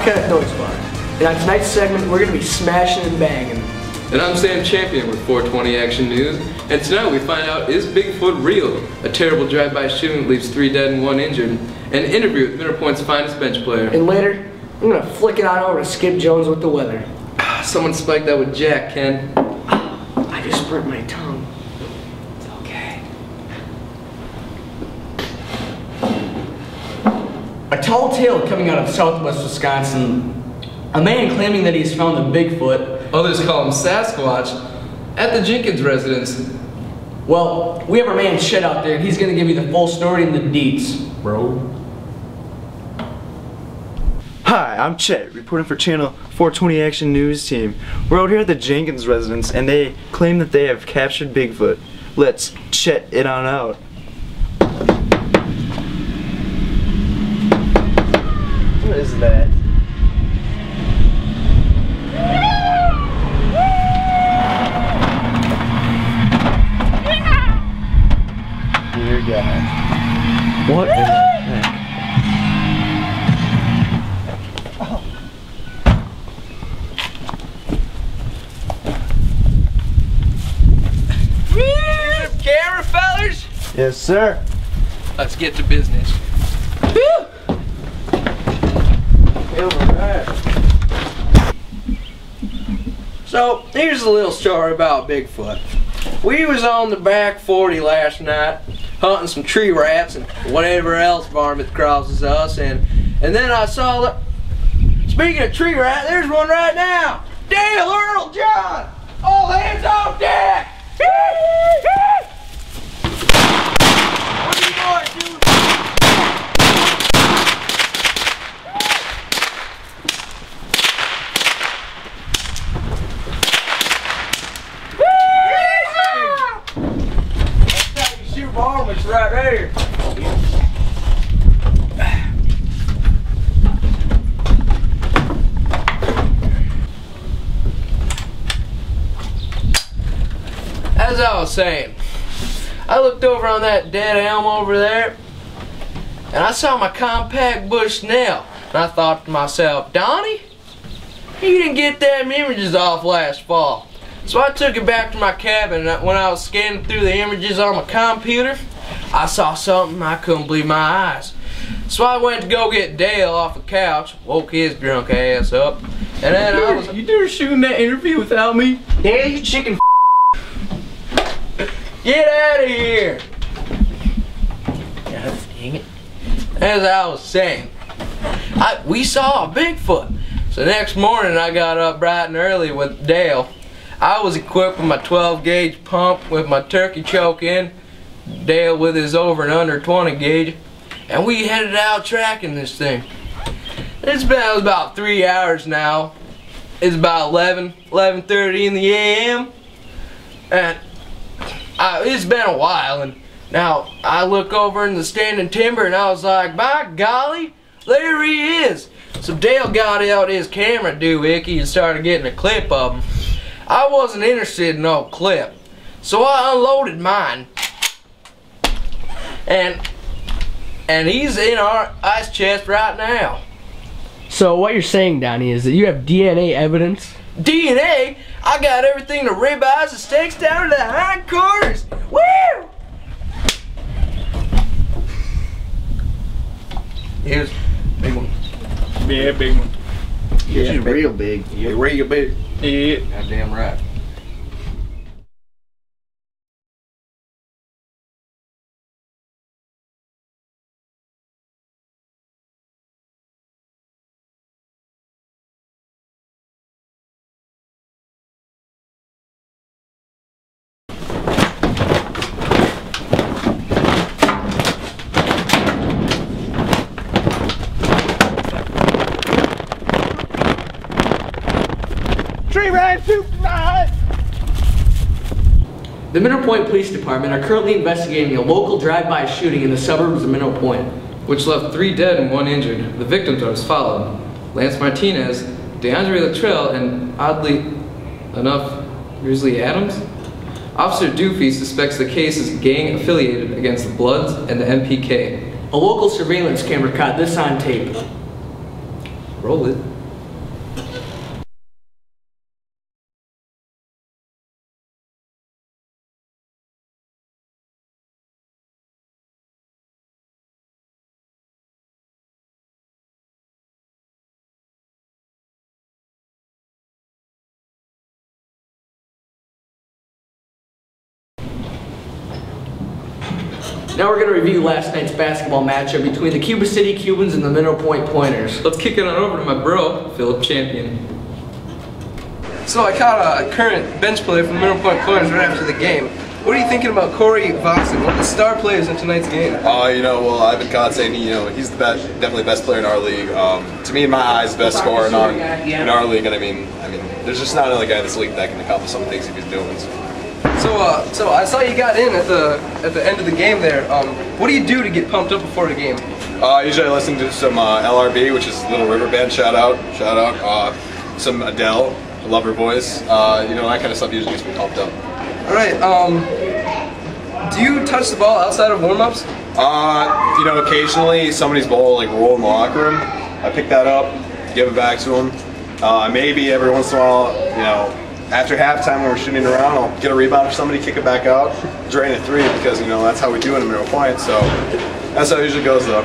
Cat Noise Bar. And on tonight's segment, we're going to be smashing and banging. And I'm Sam Champion with 420 Action News. And tonight we find out, is Bigfoot real? A terrible drive-by shooting leaves 3 dead and 1 injured. And an interview with Mineral Point's finest bench player. And later, I'm going to flick it on over to Skip Jones with the weather. Someone spiked that with Jack, Ken. I just burnt my tongue. It's okay. A tall tale coming out of southwest Wisconsin. A man claiming that he's found a Bigfoot. Others call him Sasquatch at the Jenkins residence. Well, we have our man Chet out there, and he's going to give you the full story and the deets, bro. Hi, I'm Chet, reporting for Channel 420 Action News Team. We're out here at the Jenkins residence, and they claim that they have captured Bigfoot. Let's Chet it on out. What is that? Dear God. What in the heck? Camera fellers? Yes, sir. Let's get to business. So, here's a little story about Bigfoot. We was on the back 40 last night, hunting some tree rats and whatever else varmint crosses us, and then I saw the... Speaking of tree rat, there's one right now! Dale, Earl, John! All hands on deck! What are you boys doing? Varmints right there. As I was saying, I looked over on that dead elm over there, and I saw my compact bush snail, and I thought to myself, Donnie, you didn't get them images off last fall. So I took it back to my cabin, and when I was scanning through the images on my computer, I saw something I couldn't believe my eyes. So I went to go get Dale off the couch, woke his drunk ass up, and then I was... You dare shooting that interview without me? Dale, you chicken Get out of here! God dang it. As I was saying, we saw a Bigfoot. So next morning I got up bright and early with Dale. I was equipped with my 12 gauge pump with my turkey choke in, Dale with his over and under 20 gauge, and we headed out tracking this thing. It's been about 3 hours now. It's about 11:30 in the a.m. and it's been a while, and now I look over in the standing timber and I was like, by golly, there he is. So Dale got out his camera doohickey and started getting a clip of him. I wasn't interested in no clip, so I unloaded mine, and he's in our ice chest right now. So what you're saying, Donnie, is that you have DNA evidence? DNA? I got everything, the ribeyes, the steaks down to the hindquarters. Woo! Here's a big one. Yeah, big one. Yeah, she's real big. Yeah, real big. Yeah. Goddamn right. The Mineral Point Police Department are currently investigating a local drive-by shooting in the suburbs of Mineral Point, which left 3 dead and 1 injured. The victims are as followed: Lance Martinez, DeAndre Luttrell, and oddly enough, Grizzly Adams. Officer Doofy suspects the case is gang affiliated against the Bloods and the MPK. A local surveillance camera caught this on tape. Roll it. Now we're going to review last night's basketball matchup between the Cuba City Cubans and the Mineral Point Pointers. Let's kick it on over to my bro, Philip Champion. So I caught a current bench player from the Mineral Point Pointers right after the game. What are you thinking about Corey Voxen, one of the star players in tonight's game? Well, I've been caught saying he's the best, definitely the best player in our league. To me, in my eyes, the best scorer in our league. And I mean, there's just not another guy in this league that can accomplish some of the things he's doing. So I saw you got in at the end of the game there. What do you do to get pumped up before the game? Usually I listen to some LRB, which is Little River Band. Shout out. Some Adele, I love her voice. That kind of stuff usually gets me pumped up. All right. Do you touch the ball outside of warm-ups? Occasionally somebody's ball will roll in the locker room. I pick that up, give it back to them. Maybe every once in a while, after halftime when we're shooting around, I'll get a rebound for somebody, kick it back out, drain a three because that's how we do it in Mineral Point. So that's how it usually goes though.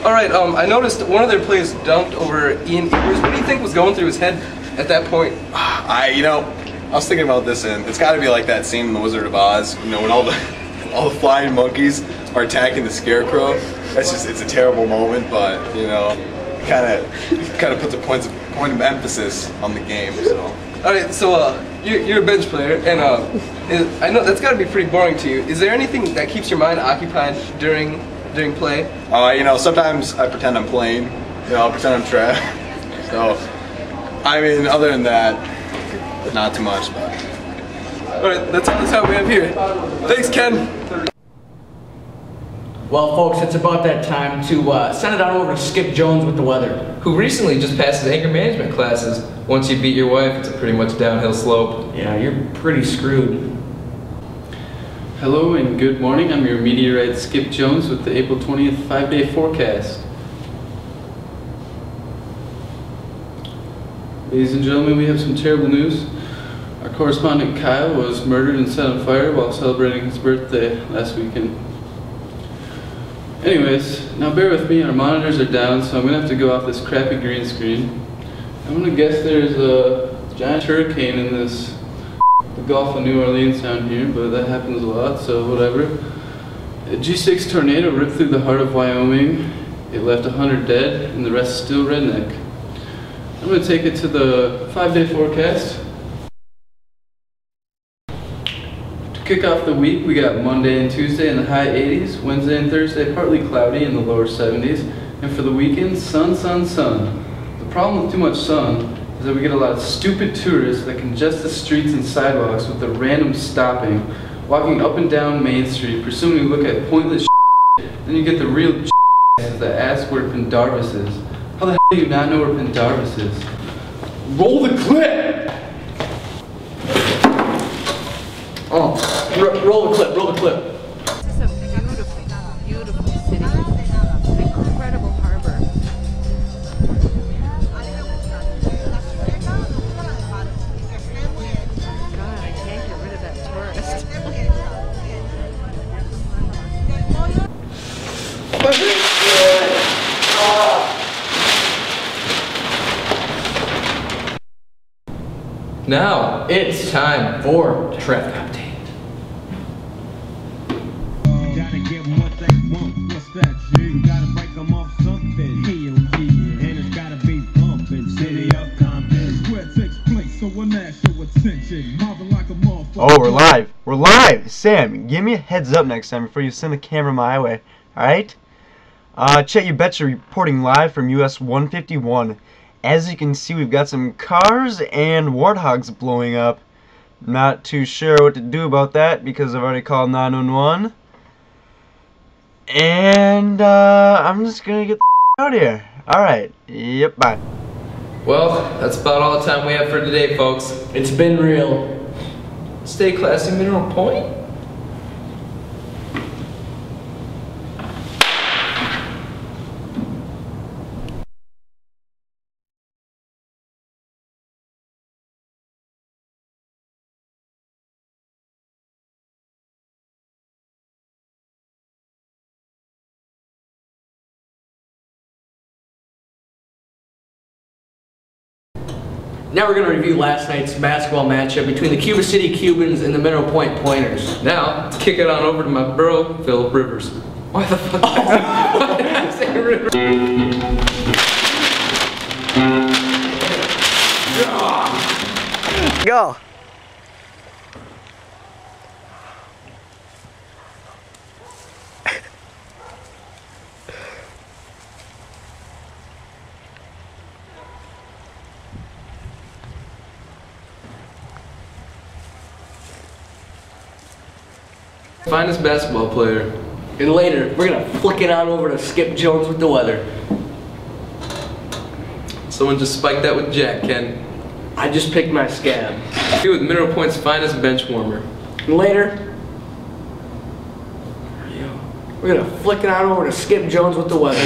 All right. I noticed one of their players dunked over Ian Ebers. What do you think was going through his head at that point? I was thinking about this, and it's got to be like that scene in The Wizard of Oz. When all the flying monkeys are attacking the scarecrow. It's a terrible moment, but kind of puts a point of emphasis on the game. So. All right, so you're a bench player, and I know that's got to be pretty boring to you. Is there anything that keeps your mind occupied during play? Sometimes I pretend I'm playing. I'll pretend I'm trash. So, other than that, not too much. But. All right, that's all the time we have here. Thanks, Ken. Well, folks, it's about that time to send it on over to Skip Jones with the weather. Who recently just passed his anger management classes. Once you beat your wife, it's a pretty much downhill slope. Yeah, you're pretty screwed. Hello and good morning. I'm your meteorite Skip Jones with the April 20th 5-day forecast. Ladies and gentlemen, we have some terrible news. Our correspondent Kyle was murdered and set on fire while celebrating his birthday last weekend. Anyways, now bear with me, our monitors are down, so I'm going to have to go off this crappy green screen. I'm going to guess there's a giant hurricane in the Gulf of New Orleans down here, but that happens a lot, so whatever. A G6 tornado ripped through the heart of Wyoming. It left 100 dead, and the rest still redneck. I'm going to take it to the 5-day forecast. Kick off the week, we got Monday and Tuesday in the high 80s, Wednesday and Thursday partly cloudy in the lower 70s, and for the weekend, sun, sun, sun. The problem with too much sun is that we get a lot of stupid tourists that congest the streets and sidewalks with the random stopping, walking up and down Main Street, presuming to look at pointless shit. Then you get the real asses that ask where Pendarvis is. How the hell do you not know where Pendarvis is? Roll the clip! Oh, roll the clip, roll the clip. This is a beautiful, beautiful city. An incredible harbor. God, I can't get rid of that tourist. Now, it's time for traffic update. Gotta get what they want, what's that, G? Gotta break them off something, hell yeah. And it's gotta be bumpin', city of Compton. Where it takes place, so we'll ask your attention. Marvin like a motherfucker. Oh, we're live. We're live. Sam, give me a heads up next time before you send the camera my way. Alright? Chet, you betcha, reporting live from US 151. As you can see, we've got some cars and warthogs blowing up. Not too sure what to do about that because I've already called 911. And I'm just gonna get the out of here. Alright, yep, bye. Well, that's about all the time we have for today, folks. It's been real. Stay classy, Mineral Point. Now we're going to review last night's basketball matchup between the Cuba City Cubans and the Mineral Point Pointers. Now, let's kick it on over to my bro, Philip Rivers. Why the fuck why did I say Rivers? Go! Finest basketball player. And later, we're gonna flick it on over to Skip Jones with the weather. Someone just spiked that with Jack, Ken. I just picked my scab. He with Mineral Point's finest bench warmer. And later, we're gonna flick it on over to Skip Jones with the weather.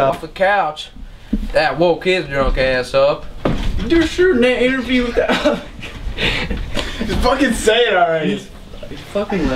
Off the couch. That woke his drunk ass up. You're sure in that interview with that. Just fucking say it already. Fucking